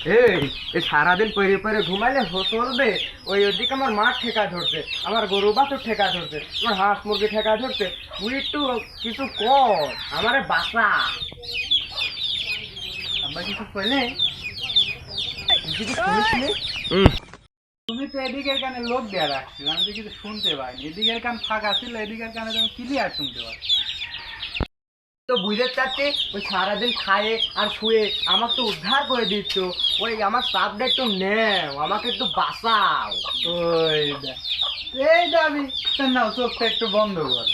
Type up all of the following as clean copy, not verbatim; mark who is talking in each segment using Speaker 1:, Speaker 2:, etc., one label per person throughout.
Speaker 1: এই এই সারাদিন পরে পরে ঘুমাইলে চলবে? ওইদিকে আমার মাঠ ঠেকা ধরছে, আমার গরু বাছুর ঠেকা ধরছে, আমার হাঁস মুরগি ঠেকা ধরছে। তুই একটু কিছু কর, আমারে বাঁচা।
Speaker 2: আমরা কিছু কইলে
Speaker 1: কিছু শুনিসনি?
Speaker 2: তুমি তো এদিকের কানে লোক দেয়া রাখছিল, আমি তো কিছু শুনতে পাইনি। এদিকের কান ফাঁকা ছিল, এদিকের কানে তুমি ক্লিয়ার শুনতে পাচ্ছ।
Speaker 1: তো বুঝতে চাচ্ছি ওই সারাদিন খায়ে আর শুয়ে আমাকে তো উদ্ধার করে দিচ্ছ। ওই আমার চাপটা একটু নেও, আমাকে একটু বাঁচাও।
Speaker 2: ওই দেখ, এই দাবি নাও, চোখটা একটু বন্ধ কর।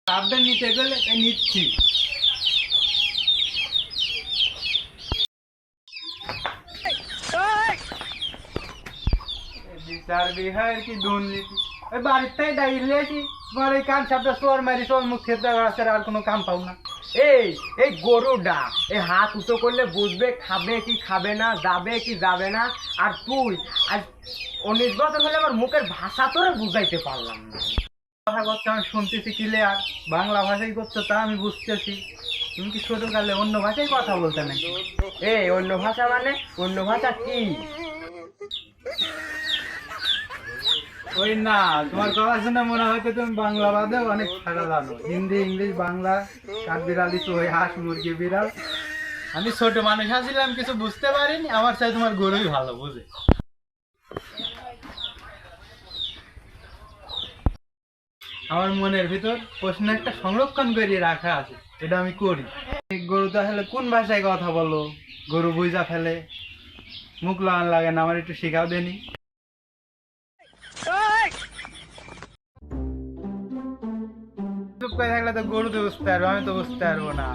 Speaker 2: সাবধান নিতে গেলে তাই নিচ্ছি। বিচার বিহার কি দুর্নীতি, ওই বাড়িতে ডাইলে আসি তোমার এই কান সাপটা চোর মারি চোর মুখ খেতে আর কোনো কাম পাও না।
Speaker 1: এই এই গরুটা এই হাত উঁচু করলে বুঝবে খাবে কি খাবে না, যাবে কি যাবে না। আর তুই আজ 19 বছর হলে আমার মুখের ভাষা তোরে বুঝাইতে পারলাম না।
Speaker 2: কথা করছো আমি শুনতেছি ক্লিয়ার, বাংলা ভাষাই করছো তা আমি বুঝতেছি। তুমি কি ছোটকালে অন্য ভাষায় কথা বলতে নাকি?
Speaker 1: এই অন্য ভাষা মানে অন্য ভাষা কি?
Speaker 2: ওই না, তোমার কথা শুনে মনে হয়তো তুমি বাংলা বাদে অনেক ভাষা জানো, হিন্দি ইংলিশ বাংলা। কাঠ বিড়ালি তো ওই হাঁস মুরগি বিড়াল। আমি ছোট মানুষ আসছিলাম, কিছু বুঝতে পারিনি। আমার চাই তোমার গরুই ভালো বুঝে। আমার মনের ভিতর প্রশ্ন একটা সংরক্ষণ করে রাখা আছে, এটা আমি করি। এই গরু তাহলে কোন ভাষায় কথা বলো? গরু বুঝা ফেলে, মুখ লাগান লাগে না, আমার একটু শেখাও দেনি। চুপ করে থাকলে তো গরু তো বুঝতে পারবো, আমি তো বুঝতে পারবো না।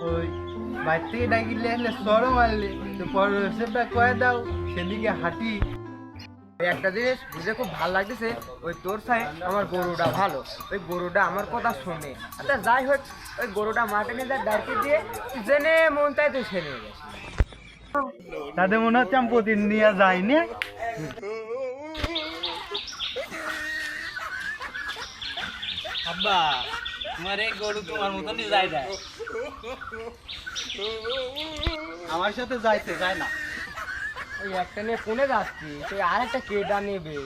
Speaker 2: ওই বাইর থেকে ডাকিলে আসলে সরো মারলে তো পরের সেটা কয়ে দাও, সেদিকে হাঁটি।
Speaker 1: একটা জিনিস বুঝে খুব ভালো লাগতেছে, ওই তোর সাই আমার গরুটা ভালো, ওই গরুটা আমার কথা শোনে। আচ্ছা যাই হোক, ওই গরুটা মাঠে নিয়ে যায় ডাকি দিয়ে জেনে মন চাই তুই সে নিয়ে গেছে।
Speaker 2: তাদের মনে হচ্ছে আমি প্রতিদিন নিয়ে যাইনি।
Speaker 3: আব্বা, তোমার এই গরু তোমার মতনই যাই দেয়।
Speaker 2: আমার সাথে যাইতে যায় না।
Speaker 1: ওই একটা নিয়ে কোনে যাচ্ছি, তুই আর একটা কেডা নেবে।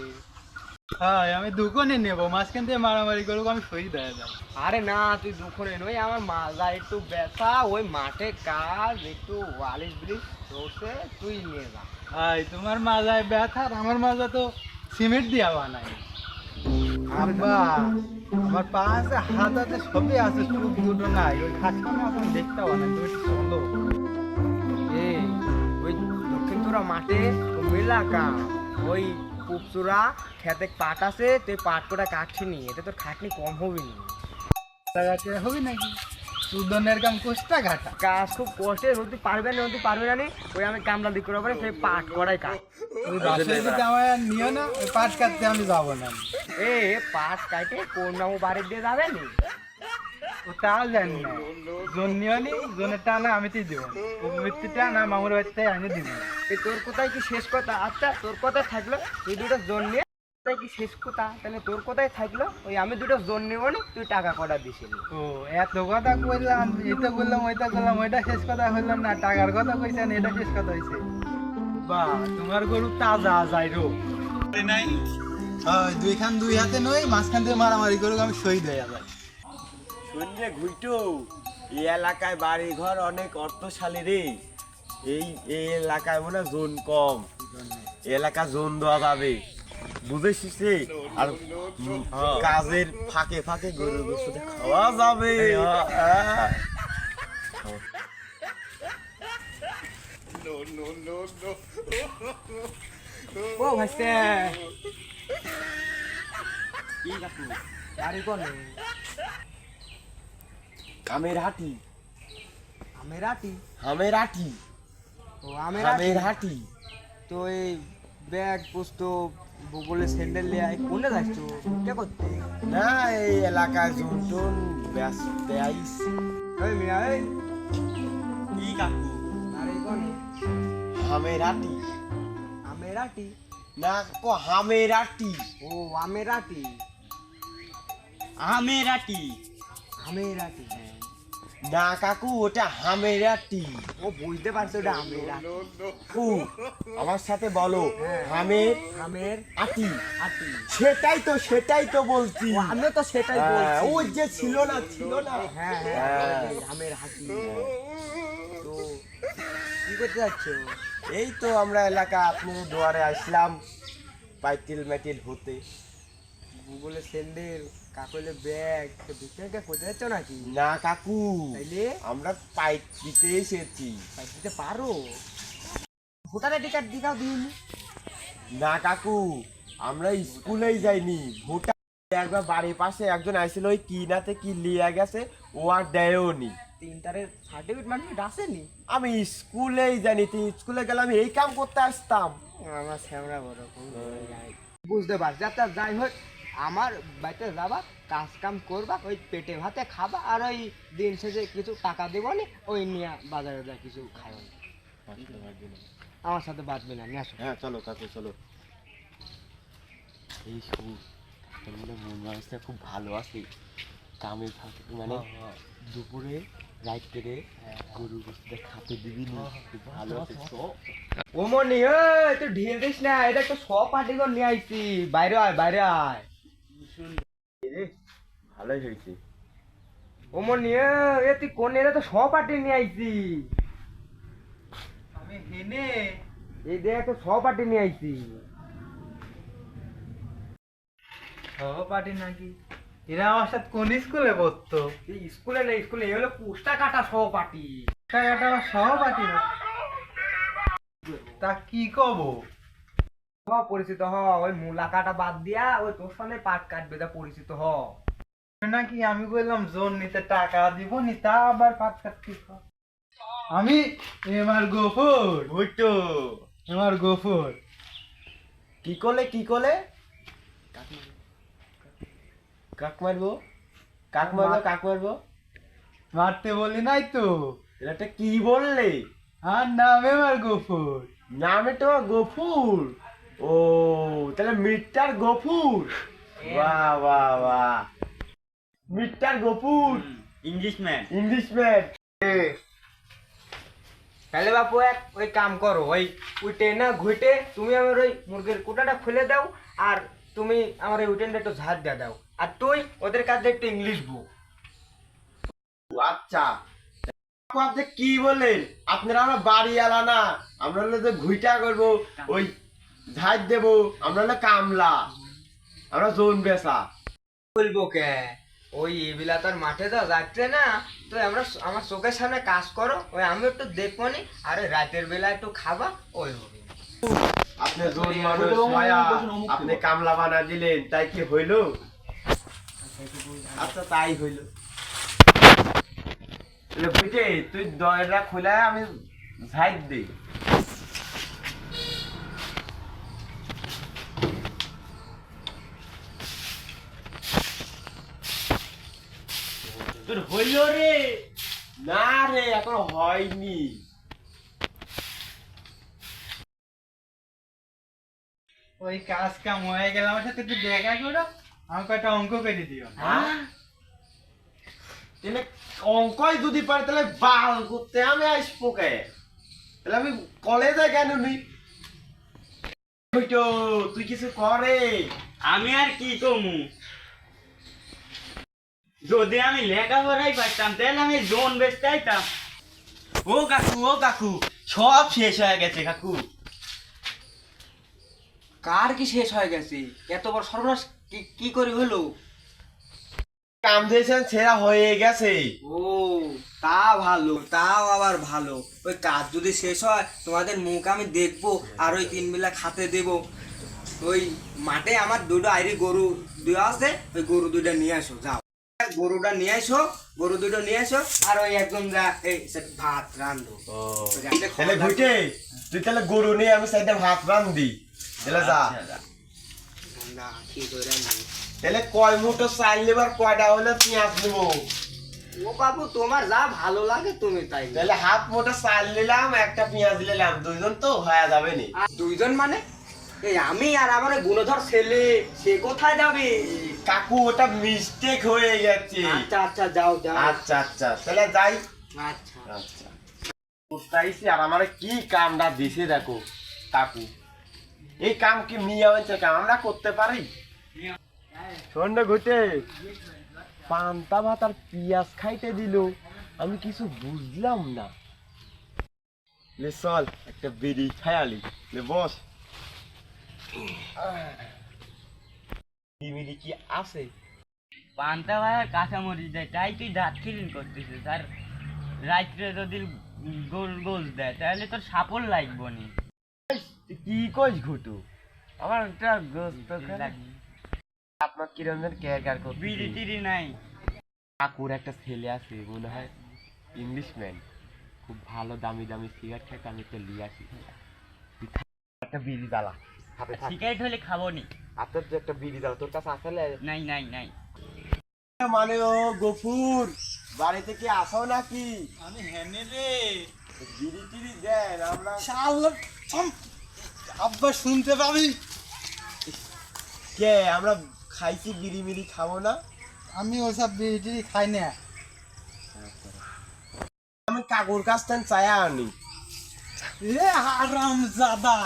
Speaker 2: হ্যাঁ, আমি দুকনে নেবো, মাঝখান থেকে মারামারি করবো, আমি সই দেয়া যাই।
Speaker 1: আরে না, তুই দুঃখনে নই, আমার মাজা একটু ব্যথা, ওই মাঠে কাজ একটু ওয়ালিশ ব্রিজ চলছে, তুই নিয়ে যা।
Speaker 2: হাই, তোমার মাজায় ব্যথা, আর আমার মাজা তো সিমেন্ট দিয়া বানাই। আব্বা, আমার পা আছে, হাত আছে, সবই আছে, চোখ দুটো নাই। ওই খাটখানে এখন দেখতে পাবেন, তুমি একটু চলো।
Speaker 1: এই ওই দক্ষিণ তোরা মাঠে মেলা কাম, ওই পুপচুরা খেতে পাট আছে, তুই পাট করে কাটছি নি, এতে তোর খাটনি কম হবে নি।
Speaker 2: জায়গাতে হবে নাকি? সুদনের কাম কোষ্টা ঘাটা।
Speaker 1: কাজ খুব কষ্টে, তুই পারবে না, তুই পারবে না নি, ওই আমি কামলা দিক করে পারে, সেই পাট করাই কাজ।
Speaker 2: ওই বাসের দিকে আমার আর নিও না, ওই পাট কাটতে আমি যাবো না।
Speaker 1: এ পাট কাটে কোন নামও বাড়ির দিয়ে যাবে নি?
Speaker 2: ও তাও জানি না, জোন নিও নি, জোনের টানা আমি তুই দেবো, ও মৃত্যুটা না মামুর বাড়িতে আমি দিব।
Speaker 1: এই তোর কোথায় কি শেষ কথা? আচ্ছা তোর কথায় থাকলো তুই দুটো জোন নিয়ে, কোথায় কি শেষ কথা? তাহলে তোর কোথায় থাকলো ওই আমি দুটো জোন নেবো নি, তুই টাকা কটা দিছিলি।
Speaker 2: ও এত কথা কইলাম, এটা করলাম ওইটা করলাম, ওইটা শেষ কথা হইলাম না, টাকার কথা কইছেন, এটা শেষ কথা হয়েছে। বা তোমার গরু তাজা যাই রো নাই, দুইখান দুই হাতে নই, মাঝখান থেকে মারামারি করুক, আমি সই দেয়া যায়।
Speaker 4: শুনলে ঘুইটো, এই এলাকায় বাড়ি ঘর অনেক অর্থশালী রে। এই এই এলাকায় মনে হয় জোন কম, এই এলাকা জোন দেওয়া যাবে, বুঝেছিস রে? আর কাজের ফাঁকে ফাঁকে গরুর গোশত খাওয়া যাবে। হ্যাঁ।
Speaker 1: ও ভাইছে
Speaker 4: কি কাকু?
Speaker 1: বাড়ি কোনে?
Speaker 4: আমের হাটি,
Speaker 1: আমের আটি?
Speaker 4: আমের হাটি,
Speaker 1: ও আমের আটি।
Speaker 4: আমের হাটি।
Speaker 1: তো এই ব্যাগ পুস্তক বগলে স্যান্ডেল নিয়ে কোনে যাচ্ছ, কে করতে?
Speaker 4: না, এই এলাকায় জোন টোন ব্যস্ত আইছি।
Speaker 1: ওই মিয়া এই
Speaker 4: কি কাকু?
Speaker 1: বাড়ি কোনে?
Speaker 4: আমের হাটি
Speaker 1: আমের আটি?
Speaker 4: না কো আমের হাটি,
Speaker 1: ও আমের আটি,
Speaker 4: আমের হাটি।
Speaker 1: আমের আটি। হ্যাঁ
Speaker 4: না কাকু ওটা হামেরা টি।
Speaker 1: ও বুঝতে পারছো ওটা আমের
Speaker 4: ও আমার সাথে বলো হামের
Speaker 1: আমের
Speaker 4: আটি।
Speaker 1: আটি।
Speaker 4: সেটাই তো বলছি।
Speaker 1: ও আমিও তো সেটাই
Speaker 4: হ্যাঁ,
Speaker 1: বলছি।
Speaker 4: ওই যে ছিল না
Speaker 1: হ্যাঁ
Speaker 4: হ্যাঁ।
Speaker 1: হ্যাঁ আমের হাতি। তো কি করতে যাচ্ছ?
Speaker 4: এই তো আমরা এলাকা আপনার দুয়ারে আসলাম পাইতিল মেটিল হতে।
Speaker 1: গুগলে স্যান্ডেল, কাকলে ব্যাগ, তো বিক্রিকে করতে যাচ্ছ নাকি?
Speaker 4: না কাকু
Speaker 1: তাইলে
Speaker 4: আমরা পাইপ দিতে এসেছি।
Speaker 1: পাইপ দিতে পারো? ভোটারের টিকিট দিকাও দিইনি।
Speaker 4: না কাকু আমরা স্কুলেই যাইনি, ভোটার একবার বাড়ির পাশে একজন আইছিল ওই কি নাতে কি লিয়ে গেছে, ও আর দেয়নি।
Speaker 1: তিনটারের সার্টিফিকেট মানে আসেনি।
Speaker 4: আমি স্কুলেই জানি, তুই স্কুলে গেলে আমি এই কাম করতে আসতাম।
Speaker 1: আমার শ্যামরা বড় বুঝতে পারছি। আচ্ছা যাই হোক, আমার বাড়িতে যাবা, কাজ কাম করবা, ওই পেটে ভাতে খাবা, আর ওই দিন শেষে কিছু টাকা দেবো নি, ওই নিয়ে বাজারে যা কিছু খাইও না। আমার সাথে বাঁচবে না, নিয়ে আসো।
Speaker 4: হ্যাঁ চলো কাকু চলো। এই শোন, তোর মন মানুষটা খুব ভালো আছে, কামের ফাঁকে মানে দুপুরে রাইট করে গরু গোস্তটা খাতে দিবি নি, খুব ভালো আছে।
Speaker 1: ও মনি, তুই ঢিল দিস না, এটা একটা সব পার্টি করে নিয়ে আইছি। বাইরে আয়, বাইরে আয়।
Speaker 4: ভালোই হয়েছে।
Speaker 1: ও মনি, তুই কোন এরা তো সব পার্টি নিয়ে আইছি।
Speaker 2: আমি হেনে
Speaker 1: এই দেখ তো সব পার্টি নিয়ে আইছি।
Speaker 2: সহপাঠী নাকি? এরা আমার সাথে কোন স্কুলে পড়তো?
Speaker 1: এই স্কুলে না, স্কুলে এই হলো কুষ্টা কাটা সব পার্টি।
Speaker 2: টাকাটা আমার সহপাঠী না, তা কি কব?
Speaker 1: পরিচিত হ, ওই মূলা কাটা বাদ দিয়া ওই তোর সঙ্গে পাট কাটবে, তা পরিচিত হ।
Speaker 2: নাকি আমি বললাম জোন নিতে টাকা দিব নি, তা আবার পাট কাটতে হয়। আমি এমার গফুর,
Speaker 4: ভুট্টো
Speaker 2: এমার গফুর।
Speaker 4: কি করলে কি করলে? কাক মারবো, কাক মারবো, কাক মারবো।
Speaker 2: মারতে বলি নাই তো,
Speaker 4: এটা কি বললে?
Speaker 2: আর নাম এমার গফুর।
Speaker 4: নামে তো গফুর। ও তাহলে মিস্টার গফুর। বাহ বাহ বাহ, মিস্টার গফুর,
Speaker 3: ইংলিশম্যান।
Speaker 4: ইংলিশম্যান।
Speaker 1: তাহলে বাপু এক ওই কাম করো, ওই উঠে না ঘুটে তুমি আমার ওই মুরগির কুটাটা খুলে দাও, আর তুমি আমার ওই উঠেনটা একটু ঝাড় দিয়ে দাও, আর তুই ওদের কাছে একটু ইংলিশ বুক।
Speaker 4: আচ্ছা আপনি কি বললেন? আপনারা আমরা বাড়ি আলা না, আমরা হলো যে ঘুইটা করবো, ওই ঝাড় দেবো, আমরা হলো কামলা, আমরা জোন বেসা।
Speaker 1: বলবো কে, ওই এবিলা তোর মাঠে তো যাচ্ছে না, তো আমরা আমার চোখের সামনে কাজ করো, ওই আমি একটু দেখবো নি, আর ওই রাতের বেলা একটু খাবা, ওই হবে।
Speaker 4: আপনি জোন মানুষ মায়া, আপনি কামলা বানা দিলেন, তাই কি হইলো? আচ্ছা তাই হইলো। বুঝে তুই দরজা খোলা, আমি ঝাড় দিই। তোর হইল রে? না রে এখন হয়নি।
Speaker 2: ওই কাজ কাম হয়ে গেল, আমার সাথে একটু দেখা করো, আমাকে একটা অঙ্ক করে দিও।
Speaker 4: তাহলে অঙ্কই যদি পারে তাহলে বাল করতে আমি আসবো কে? তাহলে আমি কলেজে কেন নি? তুই কিছু করে।
Speaker 3: আমি আর কি কমু, যদি আমি লেখাপড়াই পারতাম তাহলে আমি জোন বেচতে আইতাম। ও কাকু সব শেষ হয়ে গেছে কাকু।
Speaker 1: কার কি শেষ হয়ে গেছে? এত বড় সর্বনাশ কি করে হলো?
Speaker 4: কাম দিয়েছেন ছেঁড়া হয়ে গেছে।
Speaker 1: ও তা ভালো, তাও আবার ভালো। ওই কাজ যদি শেষ হয় তোমাদের মুখ আমি দেখবো, আর ওই 3 বেলা খাতে দেবো। ওই মাঠে আমার দুটো আইরি গরু দুটো আছে, ওই গরু দুটো নিয়ে আসো, যাও গরুটা নিয়ে আসো, গরু দুটো নিয়ে আসো, আর ওই একদম যা এই ভাত রান্ধো।
Speaker 4: তাহলে ঘুটে তুই তাহলে গরু নিয়ে আমি সাইডে ভাত রান্ধি, তাহলে যা।
Speaker 1: না ঠিক করে রান্ধি।
Speaker 4: তাহলে কয় মুঠো চাল নেবার, কয়টা হলে পেঁয়াজ নেবো?
Speaker 1: ও বাবু তোমার যা ভালো লাগে তুমি তাই।
Speaker 4: তাহলে হাফ মুঠো চাল নিলাম, একটা পেঁয়াজ নিলাম, দুইজন তো হয়ে যাবে নি।
Speaker 1: দুইজন মানে এই আমি আর আমার ওই গুণধর ছেলে, সে কোথায় যাবে?
Speaker 4: কাকু ওটা মিস্টেক হয়ে গেছে।
Speaker 1: আচ্ছা আচ্ছা যাও যাও।
Speaker 4: আচ্ছা আচ্ছা তাহলে যাই।
Speaker 1: আচ্ছা
Speaker 4: আচ্ছা বুঝতেছি। আর আমার কি কামটা দিছে দেখো কাকু, এই কাম কি মিয়া হয়েছে কাম আমরা করতে পারি? সন্ধ্যে ঘুটে পান্তা ভাত আর পিঁয়াজ খাইতে দিল, আমি কিছু বুঝলাম না। লে চল একটা বিড়ি খায়ালি, লে বস। বিড়ি কি আছে?
Speaker 3: পান্তা ভাই আর কাঁচামরিচ দেয়, তাই তুই দাঁত খিলিন করতেছিস। আর রাত্রে যদি গোল গোল দেয় তাহলে তোর সাপল লাগবো নি।
Speaker 4: তুই কি কইস ঘুটু? আমার একটা গোস্ত আপনার কিরঞ্জন কেয়ার করতে
Speaker 3: বিড়ি টিড়ি নাই।
Speaker 4: কাকুর একটা ছেলে আছে মনে হয় ইংলিশম্যান, খুব ভালো দামি দামি সিগারেট খাইতে, আমি তো লিয়ে আসি। তুই একটা বিড়ি জ্বালা হাতে থাক।
Speaker 3: সিগারেট হলে খাবো নি।
Speaker 4: আপনার যে একটা বিড়ি জ্বালা তোর কাছে আসলে
Speaker 3: নাই নাই নাই।
Speaker 4: মানে ও গফুর বাড়িতে কি আসো নাকি?
Speaker 2: আমি হেনে রে
Speaker 4: বিড়ি টিড়ি দেন আমরা।
Speaker 2: শাল আব্বা শুনতে পাবি?
Speaker 4: কে আমরা খাইছি বিড়ি মিড়ি খাবো না?
Speaker 2: আমি ওসব বিড়ি খাই না।
Speaker 4: আমি কাকুর কাছ থেকে চায়া আনি।
Speaker 2: এ হারাম জাদা,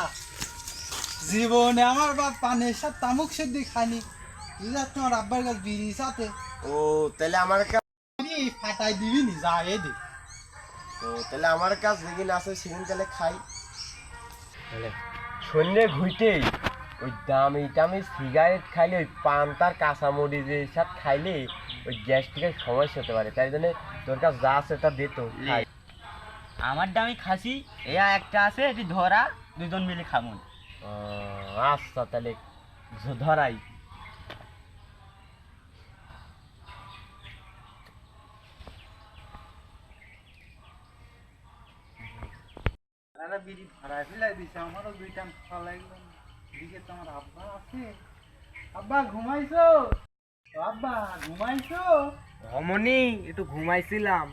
Speaker 2: জীবনে আমার বাপ পানের সাথে তামুক সিদ্ধি খায়নি, বুঝা তোমার আব্বার কাছে বিড়ি সাথে
Speaker 4: ও তাহলে আমার
Speaker 2: ফাটাই দিবি নি, যা এ দে।
Speaker 4: ও তাহলে আমার কাছ যেদিন আছে সেদিন তাহলে খাই। সন্ধ্যে ঘুইটেই ওই দামি দামি সিগারেট খাইলে, ওই পান্তার কাঁচামরিচের সাথে খাইলে ওই গ্যাস্ট্রিকের সমস্যা হতে পারে, তাই জন্য তোর কাছে যা আছে তা দে তো খাই।
Speaker 3: আমার দামি খাসি এয়া একটা আছে, এটি ধরা, দুজন মিলে খামুন।
Speaker 4: আচ্ছা তাহলে ধরাই।
Speaker 2: বিড়ি ভাড়া ফেলাই দিছে, আমারও দুইটা খাওয়া লাগলো। দিকে তোমার আব্বা আছে। আব্বা ঘুমাইছো? আব্বা ঘুমাইছো?
Speaker 1: অমনি একটু ঘুমাইছিলাম।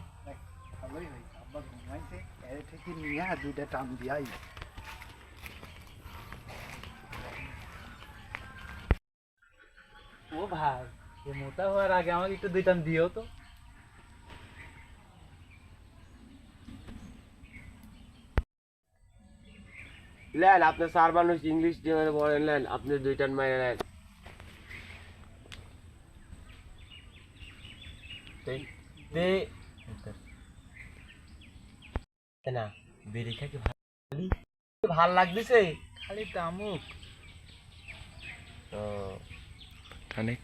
Speaker 2: ভালোই হয়েছে, আব্বা ঘুমাইছে। এর থেকে নিয়ে দুইটা টান দিয়াই। ও ভাই, এ মোটা হওয়ার আগে আমাকে একটু দুই টান দিও তো।
Speaker 4: নেন আপনি চার মানুষ ইংলিশ দিয়ে বলেন, নেন আপনি দুইটান মাইনে নেন। না বিড়ি খাই কি ভাল লাগতেছে?
Speaker 2: খালি তামুক।
Speaker 4: ও অনেক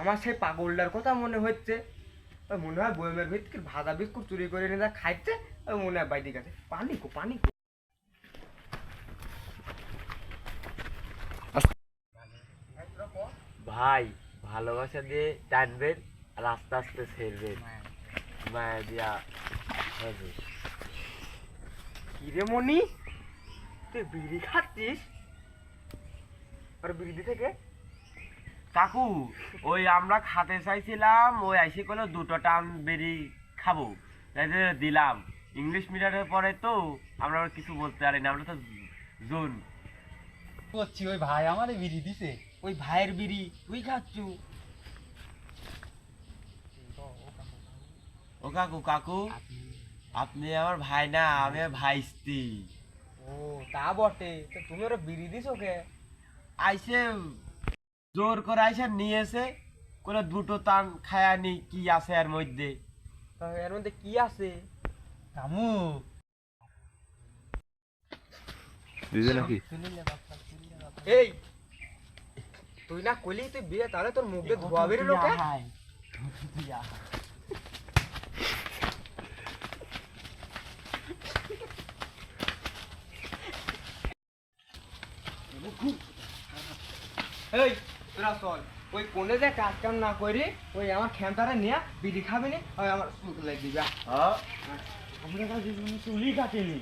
Speaker 1: আমার সেই পাগলটার কথা মনে হচ্ছে। ওই মনে হয় বইমের ভিতরে ভাজা বিস্কুট চুরি করে নিয়ে যা খাইছে, ওই মনে হয় বাইরে গেছে। পানি কো পানি কো।
Speaker 4: ভাই ভালোবাসা দিয়ে টানবেন আর আস্তে আস্তে ছেড়বেন, মায়া দিয়া হবে।
Speaker 1: কিরে মনি, তুই বিড়ি খাচ্ছিস? আর বিড়ি থেকে
Speaker 4: কাকু ওই আমরা খাতে চাইছিলাম, ওই আইসে কোনো দুটো টান বেরি খাবো, তাই জন্য দিলাম। ইংলিশ মিডিয়ামের পরে তো আমরা আর কিছু বলতে পারি না, আমরা তো জোন
Speaker 2: করছি। ওই ভাই আমারে বিড়ি দিছে।
Speaker 1: ওই ভাইয়ের বিড়ি তুই খাচ্ছু?
Speaker 4: ও কাকু, কাকু আপনি আমার ভাই না, আমি ভাইস্তি।
Speaker 1: ও তা বটে, তো তুমি ওরা বিড়ি দিছো কে?
Speaker 4: আইসে জোর করে আইসে নিয়েছে, কোনো দুটো টান খায়ানি কি আছে এর মধ্যে।
Speaker 1: তা এর মধ্যে কি আছে?
Speaker 2: তামুক।
Speaker 1: এই তুই না কইলি তুই বিয়ে, তাহলে তোর মুখে ধোয়া বেরোলো কে? এই তোরা চল, ওই কোনে যে কাজ কাম না করি, ওই আমার খেমতারা নিয়ে বিড়ি খাবি নি, ওই আমার মুখ লাগিয়ে দিবা।
Speaker 4: আমরা কাছে চুলি কাটেনি,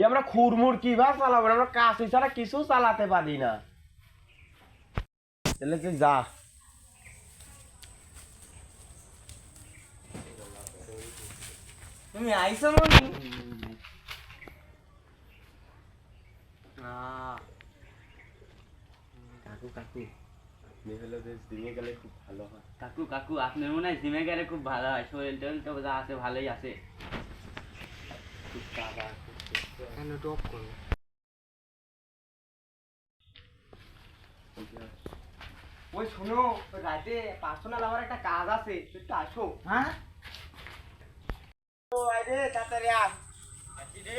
Speaker 4: আমরা খুরমুর কি ভাবে চালাবো, আমরা কাশি ছাড়া কিছু চালাতে পারি না। তাহলে তুই যা।
Speaker 1: তুমি আইছো মনি
Speaker 4: কাকু কাকু আপনি হলো যে জিমে গেলে খুব ভালো হয়।
Speaker 3: কাকু কাকু আপনার মনে হয় জিমে গেলে খুব ভালো হয়, শরীর টরীর তো যা আছে ভালোই আছে।
Speaker 4: খুব কাদা
Speaker 1: কেন টপ করো ওই শোনো ওই রাতে পার্সোনাল আমার একটা কাজ আছে একটু আসো।
Speaker 2: হ্যাঁ
Speaker 1: ও আরে তাড়াতাড়ি আয়।
Speaker 4: আসি রে।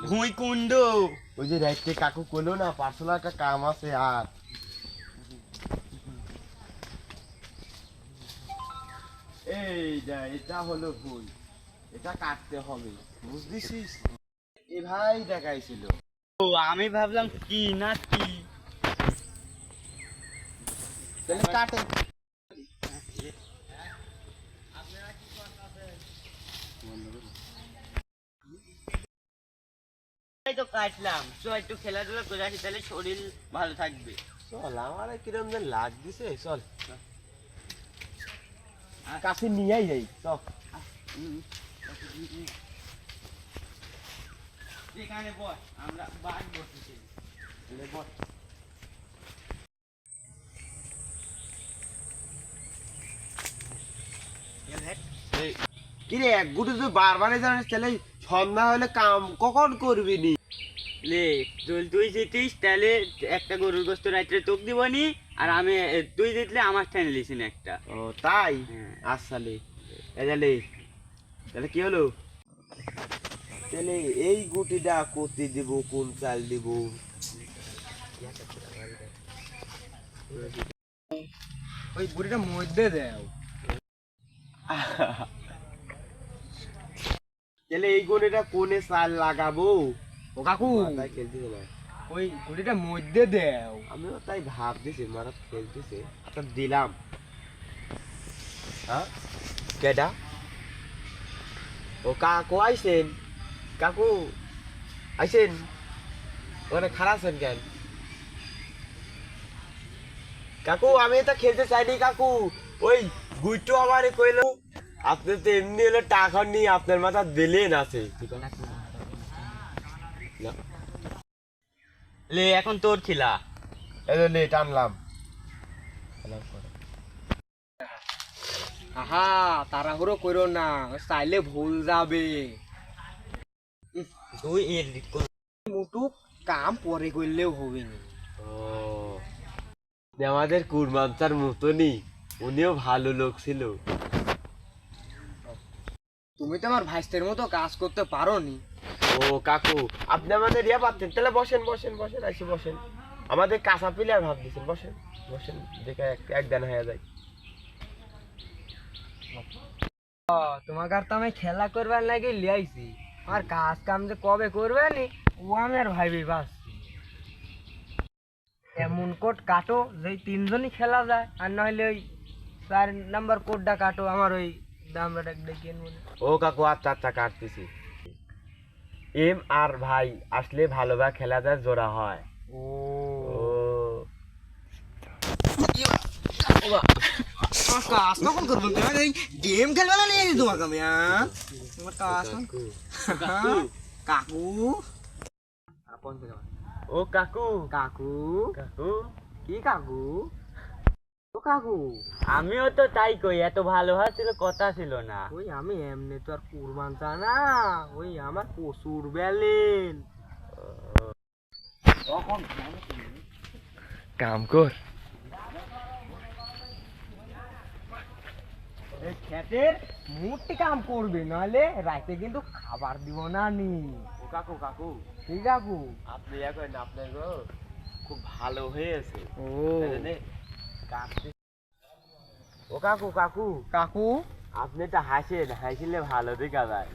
Speaker 3: ভুঁই কুণ্ড
Speaker 4: ওই যে রাইতে কাকু কইলো না পার্সোনাল একটা কাম আছে আর এই যা এটা হলো ভুল, এটা কাটতে হবে বুঝছিস। এ ভাই দেখাইছিল।
Speaker 3: ও আমি ভাবলাম কি না কি।
Speaker 4: তাহলে কাটে।
Speaker 3: এই তো কাটলাম, তো একটু খেলাধুলা করে আসি তাহলে শরীর ভালো থাকবে।
Speaker 4: চল আমার কিরম যেন লাগতেছে, চল কাছে নিয়েই যাই চল।
Speaker 3: এখানে বস, আমরা বাস বসেছি।
Speaker 4: কিরে এক গুটি তুই বারবারে জানিস তাহলে সন্ধ্যা হলে কাম কখন করবি নি?
Speaker 3: লে তুই জিতিস তাহলে একটা গরুর গোস্ত রাত্রে তোক দিবনি, আর আমি তুই জিতলে আমার ঠানে লিসিন একটা।
Speaker 4: ও তাই?
Speaker 3: হ্যাঁ।
Speaker 4: আচ্ছা লে এজালে তাহলে কি হলো? তাহলে এই গুটিটা করতে দিব, কোন চাল দিব?
Speaker 1: ওই বুড়িটা মধ্যে দেও।
Speaker 4: তাহলে এই গুটিটা কোনে চাল লাগাবো?
Speaker 1: ও কাকু
Speaker 4: তাই খেলতেছে না,
Speaker 1: ওই বুড়িটা মধ্যে দেও।
Speaker 4: আমিও তাই ভাবতেছি মারা খেলতেছে। আচ্ছা দিলাম। হ্যাঁ কেডা? ও কাকু আইছেন? কাকু আইছেন? ওখানে খারাপ আছেন কেন? কাকু আমি এটা খেলতে চাইনি কাকু। ওই গুইটু আমারে কইলো আপনি তো এমনি হলে টাকা নিয়ে আপনার মাথা দিলেন আছে। না,
Speaker 3: লে এখন তোর খিলা।
Speaker 4: এই যে নে টানলাম।
Speaker 1: আহা তাড়াহুড়ো করো না, চাইলে ভুল যাবে।
Speaker 3: তুই এডিট কর।
Speaker 1: মুটুক কাম পরে করলেও হবে না।
Speaker 4: ও আমাদের কুরমানচার মতনই, উনিও ভালো লোক ছিল।
Speaker 1: তুমি তো আমার ভাইস্তের মতো কাজ করতে পারো নি।
Speaker 4: ও কাকু আপনি আমাদের ইয়া পাচ্ছেন, তাহলে বসেন বসেন বসেন আসি বসেন। আমাদের কাঁচা প্লেয়ার ভাব দিচ্ছেন, বসেন বসেন দেখে একদান হয়ে যায়।
Speaker 1: তোমাকে আর তো আমি খেলা করবার লাগে লিয়াইছি, আর কাজ কাম যে কবে করবে নি ও আমি আর ভাইবি পাচ্ছি। এমন কোড কাটো যে তিনজনই খেলা যায়, আর নইলে ওই 4 নাম্বার কোডটা কাটো আমার ওই দামড়াটা ডেকে মনে।
Speaker 4: ও কাকু আচ্ছা আচ্ছা কাটতেছি। এম আর ভাই আসলে ভালোভাবে খেলা যায়, জোড়া হয়।
Speaker 1: ও
Speaker 4: ও
Speaker 1: কাজ কখন করবো? গেম খেলবে না নিয়ে তোমাকে আমি তোমার কাজ কাকু।
Speaker 4: ও কাকু
Speaker 1: কাকু
Speaker 4: কাকু
Speaker 1: কি কাকু? ও কাকু
Speaker 3: আমিও তো তাই কই, এত ভালো ছিল কথা ছিল না।
Speaker 1: ওই আমি এমনি তো আর কুরবান চা না, ওই আমার প্রচুর ব্যালেন।
Speaker 4: কাম কর।
Speaker 1: এই ক্ষেতের মুটি কাম করবে, নাহলে রাতে কিন্তু খাবার দিব না নি।
Speaker 4: ও কাকু কাকু
Speaker 1: ঠিক কাকু।
Speaker 4: আপনি ইয়া করেন, আপনার গো খুব ভালো হয়েছে।
Speaker 1: ও
Speaker 4: ও কাকু কাকু
Speaker 1: কাকু
Speaker 4: আপনি তো হাসেন, হাসিলে ভালো দেখা যায়।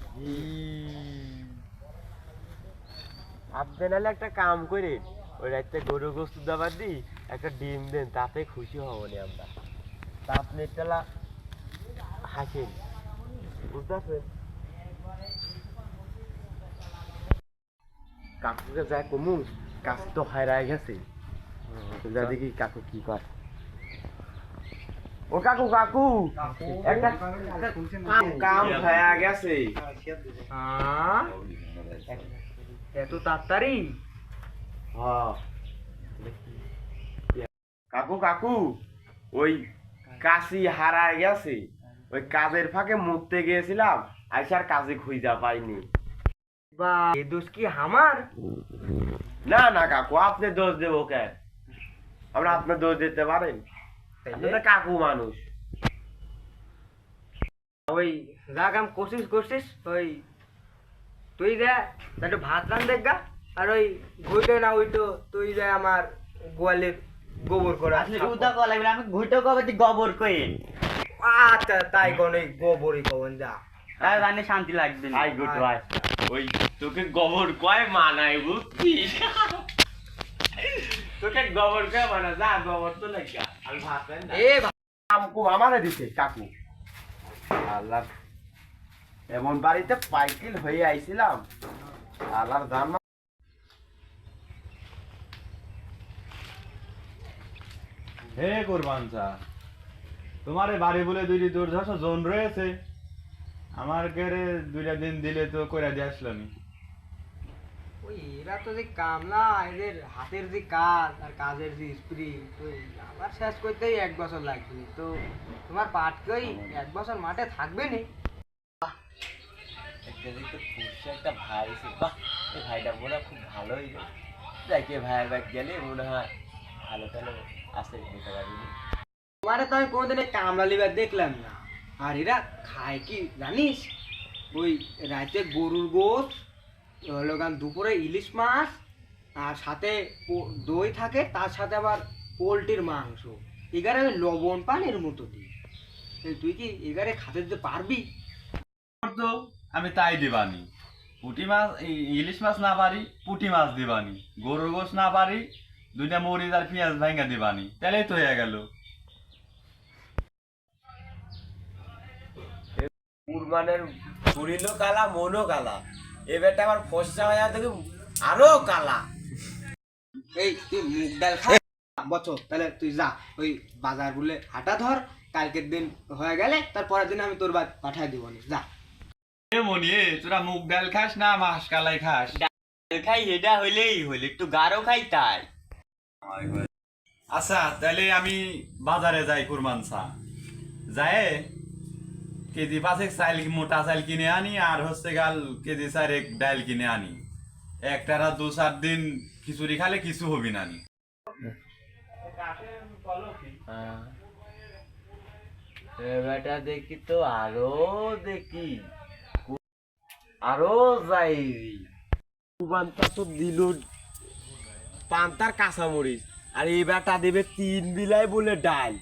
Speaker 4: আপনি নাহলে একটা কাম করেন, ওই রাতে গরু গোস্ত দাবার দিই, একটা ডিম দেন, তাতে খুশি হব না আমরা। তা আপনি তাহলে হাসেন, বুঝতে পারছেন? কাকুকে যায় কমু কাজ তো হারায় গেছে যা দেখি কাকু কি কর। ও কাকু কাকু একটা কাম হয়ে গেছে।
Speaker 1: হ্যাঁ? এত তাড়াতাড়ি?
Speaker 4: হ্যাঁ। কাকু কাকু ওই কাশি হারায় গেছে, ওই কাজের ফাঁকে মুততে গিয়েছিলাম, আইসার কাজে খুঁজা পাইনি।
Speaker 1: বা এ দোষ কি আমার?
Speaker 4: না না কাকু, আপনি দোষ দেবো কেন? আমরা আপনার দোষ দিতে পারেন? আপনি তো কাকু মানুষ।
Speaker 1: ওই যা কাম করছিস ওই তুই যা একটু ভাত রান দেখগা, আর ওই ঘুইটো না ওইটো তুই যা আমার গোয়ালের গোবর করা।
Speaker 3: আসলে উদা কল লাগবে, আমি ঘুইটো কবে তুই গোবর কইন।
Speaker 1: আচ্ছা তাই কোন ওই গোবরই কবেন যা।
Speaker 3: তাই জানি শান্তি লাগবে না।
Speaker 4: আই গুড ভাই, ওই তোকে গোবর কয় মানাই বুঝছিস? তোকে গোবর কয় মানা, যা গোবর তো লাগা। আমি ভাত রান
Speaker 1: এ
Speaker 4: আমকু আমারে দিছে কাকু। আল্লাহ, এমন বাড়িতে পাইকিল হয়ে আইছিলাম, আল্লাহর জান্নাত।
Speaker 2: হে কুরবান চা, তোমার এ বাড়ি বলে দুইটি দুর্ধর্ষ জোন রয়েছে, আমার ঘরে দুইটা দিন দিলে তো কইরা দিয়ে আসলামি।
Speaker 1: ওই এরা তো যে কামলা, এদের হাতের যে কাজ আর কাজের যে স্প্রি, তো আমার শেষ করতেই 1 বছর লাগবে। তো তোমার পাটকেই 1 বছর মাঠে থাকবে নি।
Speaker 4: একটা ভাই আছে, বাহ, এই ভাইটা মনে হয় খুব ভালোই। দেখে ভাইয়ের ব্যাগ গেলে মনে হয় ভালো ভালো আসতে দিতে পারিনি।
Speaker 1: তোমারে তো আমি কোনোদিন এই কামলা লিবার দেখলাম না। আর এরা খায় কি জানিস? ওই রাতে গরুর গোশ, হলো গান দুপুরে ইলিশ মাছ, আর সাথে দই থাকে, তার সাথে আবার পোলট্রির মাংস। এগারে আমি লবণ পানের মতো দিই। তুই কি এগারে খাতে দিতে পারবি?
Speaker 2: তো আমি তাই দিবানি, পুঁটি মাছ ইলিশ মাছ না পারি, পুঁটি মাছ দিবানি, গরুর গোশ না পারি, দুইটা মরিচ আর পেঁয়াজ ভাঙা দিবানি, তাহলেই তো হয়ে গেল।
Speaker 4: কুরবানের শরীরও কালা, মনও কালা, এবারটা আমার ফসা হয়ে থেকে আরো কালা।
Speaker 1: এই তুই মুগ ডাল খা বছর, তাহলে তুই যা ওই বাজার বলে হাঁটা ধর, কালকের দিন হয়ে গেলে তারপরের দিন আমি তোর বাদ পাঠাই দিব নি, যা।
Speaker 2: এ মনি, তোরা মুগ ডাল খাস না মাস কালাই খাস?
Speaker 3: ডাল খাই, এটা হইলেই হইল, একটু গাঢ় খাই তাই।
Speaker 2: আচ্ছা তাহলে আমি বাজারে যাই কুরবান চা, যায় কেজি 5 চাইল, মোটা চাইল কিনে আনি, আর হচ্ছে গাল কেজি 4 ডাল কিনে আনি। একটারা 2-4 দিন খিচুড়ি খালে কিছু হবি না নি।
Speaker 4: এবারটা দেখি তো আরো দেখি, আরো যাই। কুরবানটা তো দিল পান্তার কাঁচামরিচ, আর এবারটা দেবে 3 বিলাই বলে ডাল।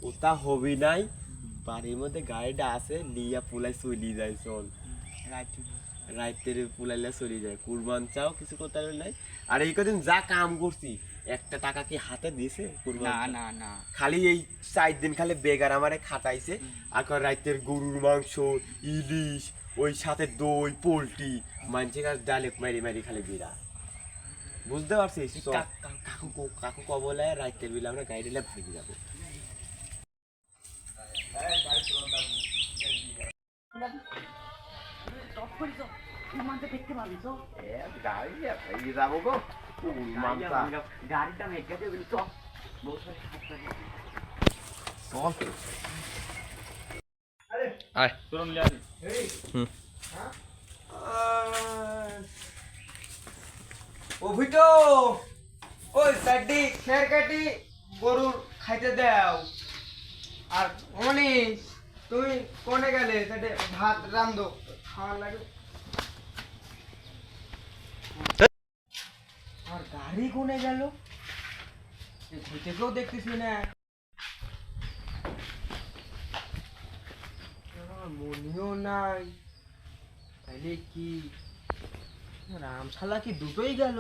Speaker 4: ওটা হবি নাই, বাড়ির মধ্যে গাড়িটা আছে, লিয়া পুলাই চলি যায়। চল রাইতের পুলাইলে চলি যায়। কুরবান চাও কিছু করতে নাই। আর এই কদিন যা কাম করছি, একটা টাকা কি হাতে দিয়েছে কুরবান?
Speaker 3: না না,
Speaker 4: খালি এই 4 দিন খালি বেগার আমারে খাটাইছে। আর রাইতের গরুর মাংস, ইলিশ, ওই সাথে দই, পোলট্রি, মানছে কাজ ডালে মারি মারি খালি বিরা। বুঝতে পারছিস? কাকু কবলে রাইতের বিলে আমরা গাড়ি দিলে ভাগি যাবো। গাড়ি যাবো গো,
Speaker 3: গাড়িটা মেঘে দেবেন তো।
Speaker 2: চলুন জানি।
Speaker 1: অভিটো ওই চারটি খের কাটি গরুর খাইতে দাও। আর অনিস, তুমি কোনে গেলে? তাতে ভাত রান্ধো, খাওয়ার লাগে। আর গাড়ি কোনে গেল? ঘুরতেকেও দেখতেছি না। মনিও নাই, তাইলে কি রামশালা কি দুটোই গেল?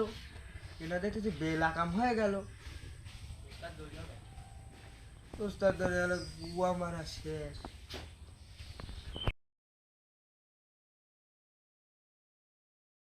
Speaker 1: এটা দেখতেছি বেলা কাম হয়ে গেল। ওস্তাদ ধরে গেল, গুয়া মারা শেষ।